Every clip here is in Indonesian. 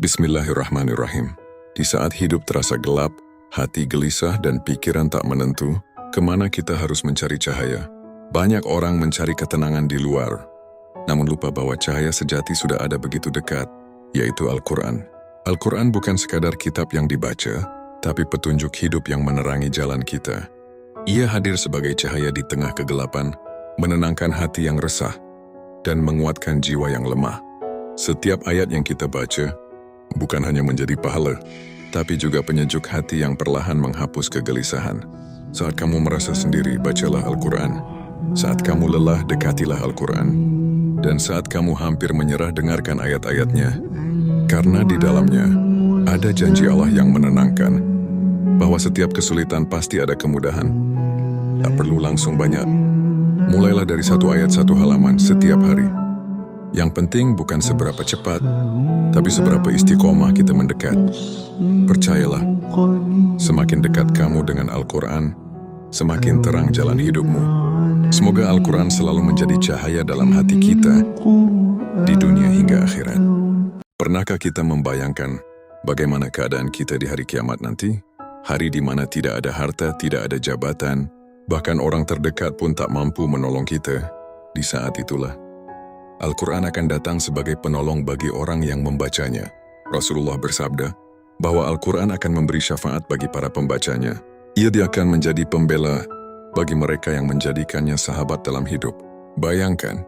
Bismillahirrahmanirrahim. Di saat hidup terasa gelap, hati gelisah dan pikiran tak menentu, kemana kita harus mencari cahaya? Banyak orang mencari ketenangan di luar, namun lupa bahwa cahaya sejati sudah ada begitu dekat, yaitu Al-Quran. Al-Quran bukan sekadar kitab yang dibaca, tapi petunjuk hidup yang menerangi jalan kita. Ia hadir sebagai cahaya di tengah kegelapan, menenangkan hati yang resah, dan menguatkan jiwa yang lemah. Setiap ayat yang kita baca, bukan hanya menjadi pahala, tapi juga penyejuk hati yang perlahan menghapus kegelisahan. Saat kamu merasa sendiri, bacalah Al-Quran. Saat kamu lelah, dekatilah Al-Quran. Dan saat kamu hampir menyerah, dengarkan ayat-ayatnya. Karena di dalamnya, ada janji Allah yang menenangkan, bahwa setiap kesulitan pasti ada kemudahan. Tak perlu langsung banyak. Mulailah dari satu ayat satu halaman setiap hari. Yang penting bukan seberapa cepat, tapi seberapa istiqomah kita mendekat. Percayalah, semakin dekat kamu dengan Al-Quran, semakin terang jalan hidupmu. Semoga Al-Quran selalu menjadi cahaya dalam hati kita, di dunia hingga akhirat. Pernahkah kita membayangkan bagaimana keadaan kita di hari kiamat nanti? Hari di mana tidak ada harta, tidak ada jabatan, bahkan orang terdekat pun tak mampu menolong kita. Di saat itulah, Al-Quran akan datang sebagai penolong bagi orang yang membacanya. Rasulullah bersabda bahwa Al-Quran akan memberi syafaat bagi para pembacanya. Ia akan menjadi pembela bagi mereka yang menjadikannya sahabat dalam hidup. Bayangkan,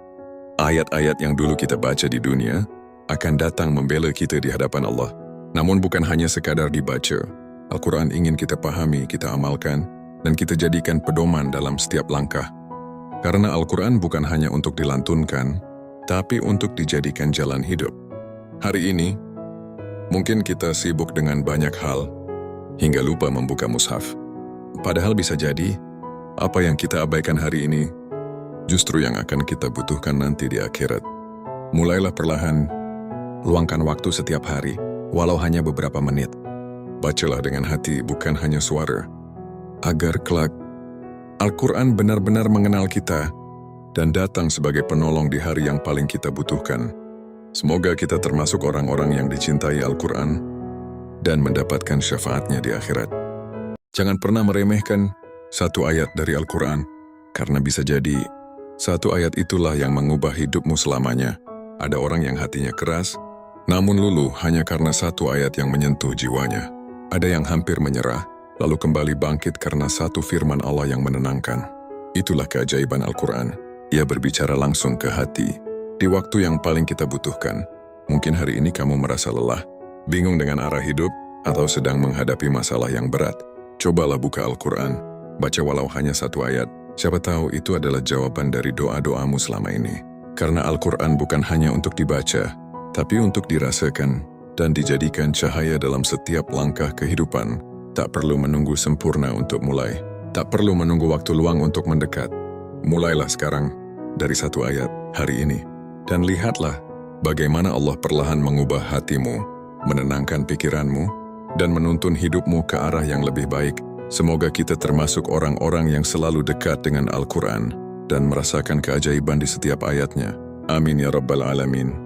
ayat-ayat yang dulu kita baca di dunia akan datang membela kita di hadapan Allah. Namun bukan hanya sekadar dibaca. Al-Quran ingin kita pahami, kita amalkan, dan kita jadikan pedoman dalam setiap langkah. Karena Al-Quran bukan hanya untuk dilantunkan, tapi untuk dijadikan jalan hidup. Hari ini, mungkin kita sibuk dengan banyak hal, hingga lupa membuka mushaf. Padahal bisa jadi, apa yang kita abaikan hari ini, justru yang akan kita butuhkan nanti di akhirat. Mulailah perlahan, luangkan waktu setiap hari, walau hanya beberapa menit. Bacalah dengan hati, bukan hanya suara. Agar kelak, Al-Quran benar-benar mengenal kita, dan datang sebagai penolong di hari yang paling kita butuhkan. Semoga kita termasuk orang-orang yang dicintai Al-Quran dan mendapatkan syafaatnya di akhirat. Jangan pernah meremehkan satu ayat dari Al-Quran, karena bisa jadi satu ayat itulah yang mengubah hidupmu selamanya. Ada orang yang hatinya keras, namun luluh hanya karena satu ayat yang menyentuh jiwanya. Ada yang hampir menyerah, lalu kembali bangkit karena satu firman Allah yang menenangkan. Itulah keajaiban Al-Quran. Ia berbicara langsung ke hati, di waktu yang paling kita butuhkan. Mungkin hari ini kamu merasa lelah, bingung dengan arah hidup, atau sedang menghadapi masalah yang berat. Cobalah buka Al-Quran, baca walau hanya satu ayat. Siapa tahu itu adalah jawaban dari doa-doamu selama ini. Karena Al-Quran bukan hanya untuk dibaca, tapi untuk dirasakan dan dijadikan cahaya dalam setiap langkah kehidupan. Tak perlu menunggu sempurna untuk mulai. Tak perlu menunggu waktu luang untuk mendekat. Mulailah sekarang dari satu ayat hari ini. Dan lihatlah bagaimana Allah perlahan mengubah hatimu, menenangkan pikiranmu, dan menuntun hidupmu ke arah yang lebih baik. Semoga kita termasuk orang-orang yang selalu dekat dengan Al-Quran dan merasakan keajaiban di setiap ayatnya. Amin ya Rabbal Alamin.